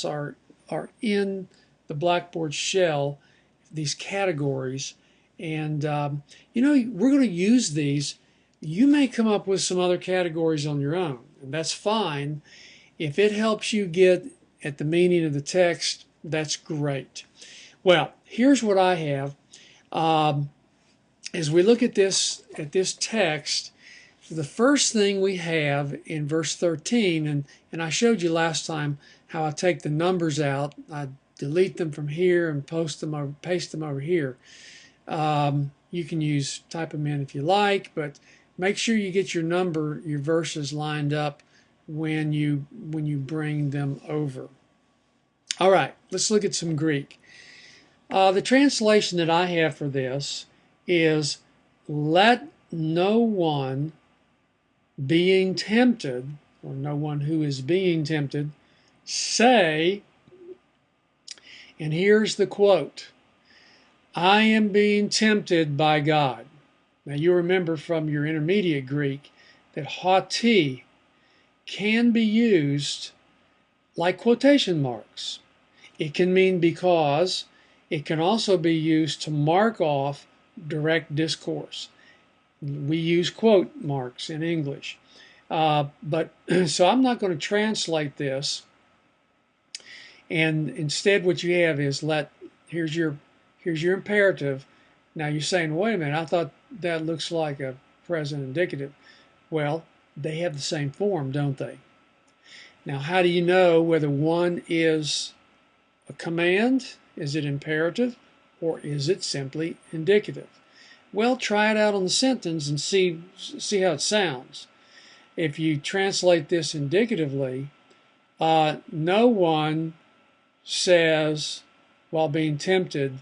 are in the Blackboard shell, these categories, and we're going to use these. You may come up with some other categories on your own, and that's fine. If it helps you get at the meaning of the text, that's great. Well, here's what I have. As we look at this text, the first thing we have in verse 13, and I showed you last time how I take the numbers out. I delete them from here and paste them over here. You can type them in if you like, but make sure you get your verses lined up when you bring them over. All right, let's look at some Greek. The translation that I have for this is, let no one being tempted, or no one who is being tempted, say, and here's the quote, I am being tempted by God. Now you remember from your intermediate Greek that hauti can be used like quotation marks. It can mean because. It can also be used to mark off direct discourse. We use quote marks in English. But so I'm not going to translate this. And instead what you have is here's your imperative. Now you're saying, wait a minute, I thought that looks like a present indicative. Well, they have the same form, don't they? Now, how do you know whether one is a command? Is it imperative, or is it simply indicative? Well, try it out on the sentence and see how it sounds. If you translate this indicatively, no one says while being tempted,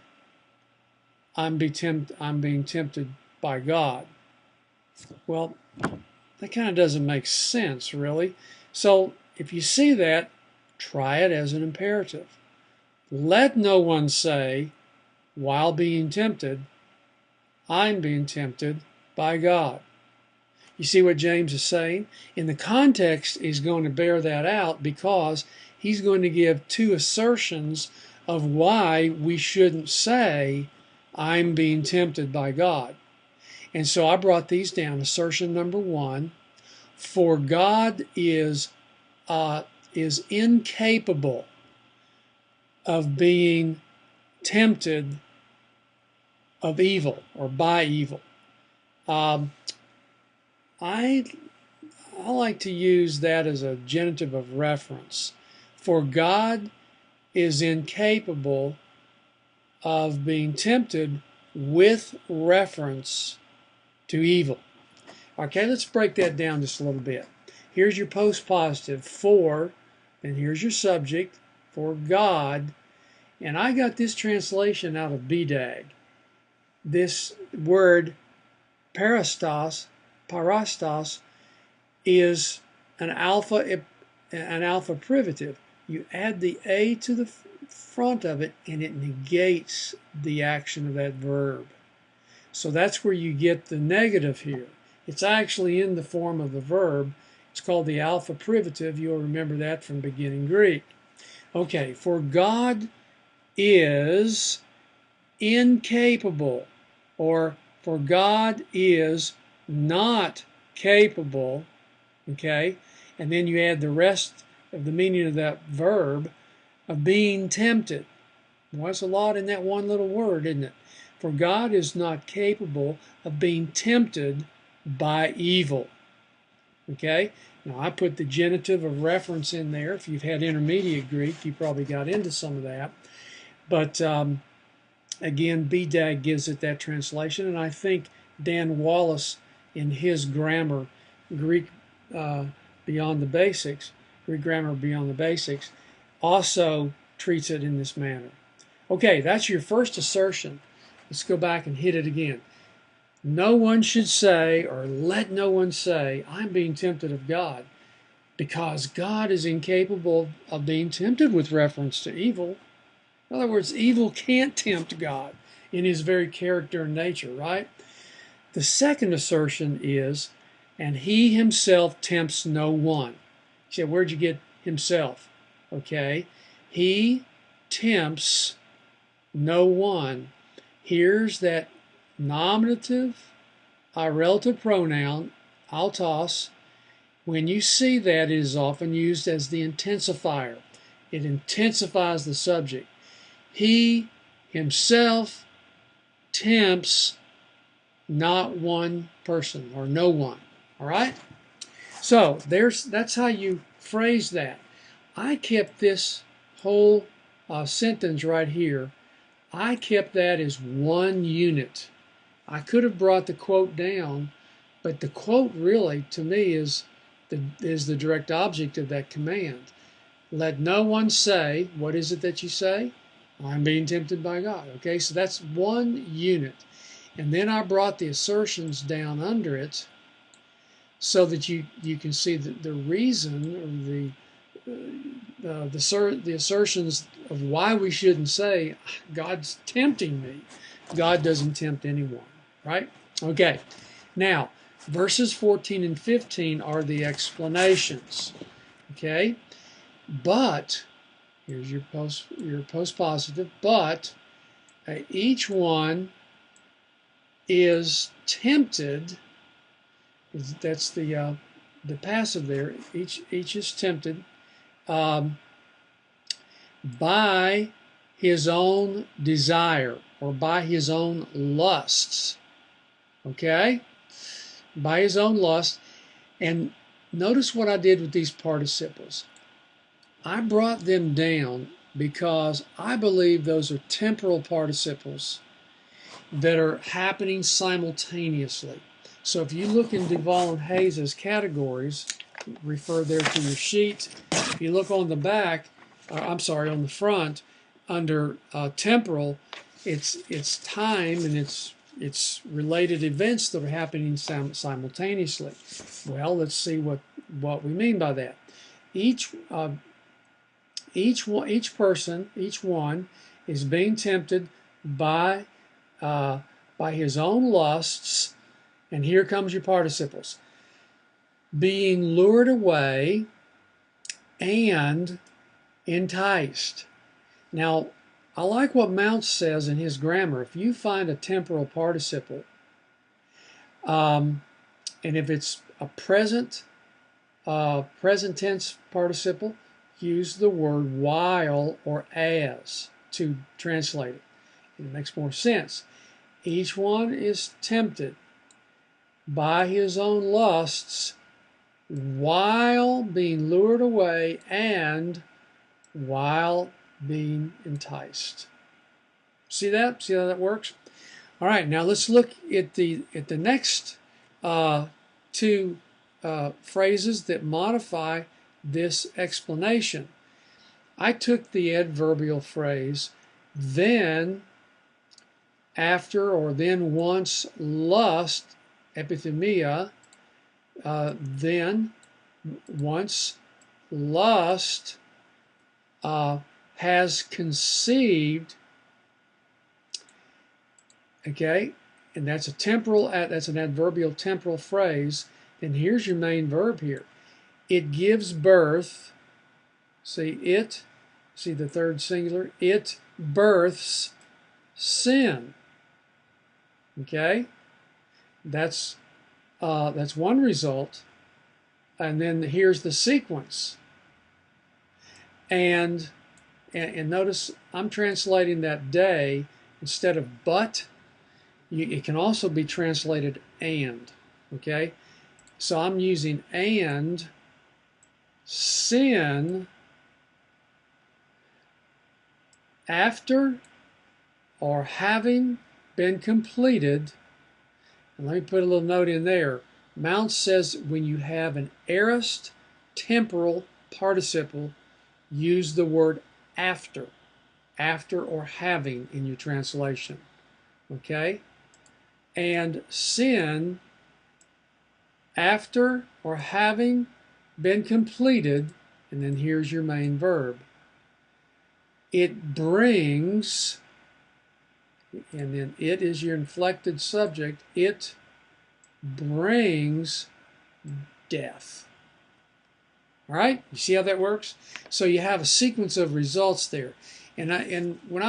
I'm being tempted by God. Well, that kind of doesn't make sense, really. So if you see that, try it as an imperative. Let no one say, while being tempted, I'm being tempted by God. You see what James is saying? In the context, he's going to bear that out because he's going to give two assertions of why we shouldn't say, I'm being tempted by God. And so I brought these down. Assertion number one, for God is incapable of being tempted of evil or by evil. I like to use that as a genitive of reference. For God is incapable of being tempted with reference to evil. Okay, let's break that down just a little bit. Here's your postpositive, for, and here's your subject, for God. And I got this translation out of BDAG. This word parastos is an alpha privative. You add the a to the front of it and it negates the action of that verb. So that's where you get the negative here. It's actually in the form of the verb. It's called the alpha privative. You'll remember that from beginning Greek. Okay, for God is incapable, or for God is not capable, okay, and then you add the rest of the meaning of that verb, of being tempted. Well, that's a lot in that one little word, isn't it? For God is not capable of being tempted by evil. Okay? Now, I put the genitive of reference in there. If you've had intermediate Greek, you probably got into some of that. But again, BDAG gives it that translation, and I think Dan Wallace, in his grammar, Greek Beyond the Basics, Greek Grammar Beyond the Basics, also treats it in this manner. Okay, that's your first assertion. Let's go back and hit it again. No one should say, or let no one say, I'm being tempted of God, because God is incapable of being tempted with reference to evil. In other words, evil can't tempt God in his very character and nature, right? The second assertion is, and he himself tempts no one. You say, where'd you get himself? Okay, He tempts no one. Here's that nominative, relative pronoun, autos. When you see that, it is often used as the intensifier. It intensifies the subject. He himself tempts not one person, or no one. All right? So that's how you phrase that. I kept this whole sentence right here. I kept that as one unit. I could have brought the quote down, but the quote really, to me, is the direct object of that command. Let no one say, what is it that you say? I'm being tempted by God. Okay, so that's one unit. And then I brought the assertions down under it so that you can see the reason, or the assertions of why we shouldn't say, God's tempting me. God doesn't tempt anyone, right? Okay, now, verses 14 and 15 are the explanations, okay? But, here's your postpositive, but each one is tempted. That's the passive there. Each is tempted by his own desire, or by his own lusts. Okay? By his own lust. And notice what I did with these participles. I brought them down because I believe those are temporal participles that are happening simultaneously. So if you look in Duvall and Hayes' categories, refer there to your sheet. If you look on the back, on the front, under temporal, it's time and it's related events that are happening simultaneously. Well, let's see what we mean by that. Each person is being tempted by his own lusts, and here comes your participles. Being lured away and enticed. Now, I like what Mounce says in his grammar. If you find a temporal participle, and if it's a present tense participle, use the word while or as to translate it. It makes more sense. Each one is tempted by his own lusts while being lured away and while being enticed. See that? See how that works? All right, now let's look at the next two phrases that modify this explanation. I took the adverbial phrase, then, after, or then once lust, epithemia, then once lust has conceived, okay, and that's an adverbial temporal phrase. Then here's your main verb here. It gives birth, see the third singular, it births sin. Okay, that's one result, and then here's the sequence. And notice I'm translating that day instead of but. It can also be translated and. Okay, so I'm using and sin after or having been completed. And let me put a little note in there. Mounce says when you have an aorist temporal participle, use the word after or having in your translation. Okay? And sin after or having been completed, and then here's your main verb. It brings, and then it is your inflected subject, it brings death. All right, you see how that works? So you have a sequence of results there. And when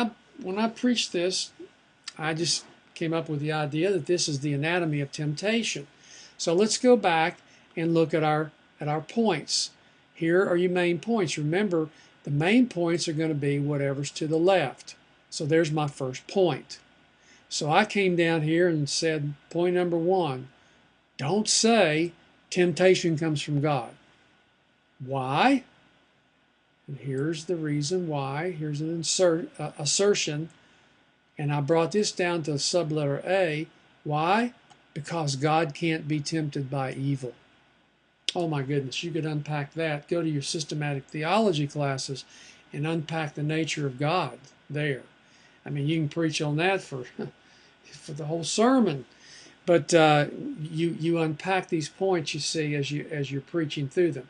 I preached this, I just came up with the idea that this is the anatomy of temptation. So let's go back and look at our points. Here are your main points. Remember, the main points are going to be whatever's to the left. So there's my first point. So I came down here and said, point number 1, don't say temptation comes from God. Why? And here's the reason why. Here's an assertion. And I brought this down to subletter A. Why? Because God can't be tempted by evil. Oh my goodness, you could unpack that. Go to your systematic theology classes and unpack the nature of God there. I mean, you can preach on that for the whole sermon. But you unpack these points, you see, as you're preaching through them.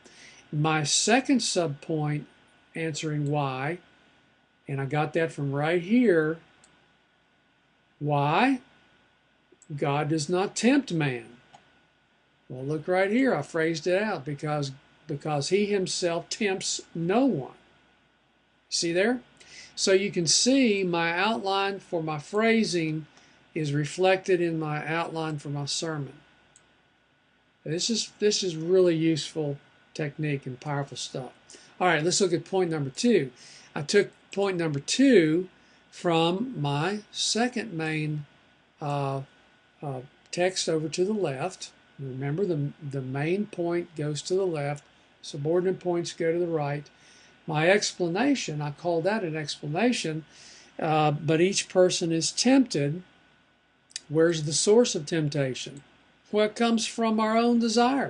My second subpoint, answering why, and I got that from right here. Why? God does not tempt man. Well, look right here. I phrased it out because he himself tempts no one. See there? So you can see my outline for my phrasing is reflected in my outline for my sermon. This is really useful technique and powerful stuff. All right, let's look at point number 2. I took point number 2 from my second main text over to the left. Remember, the main point goes to the left, subordinate points go to the right. My explanation, I call that an explanation, but each person is tempted. Where's the source of temptation? Well, it comes from our own desire.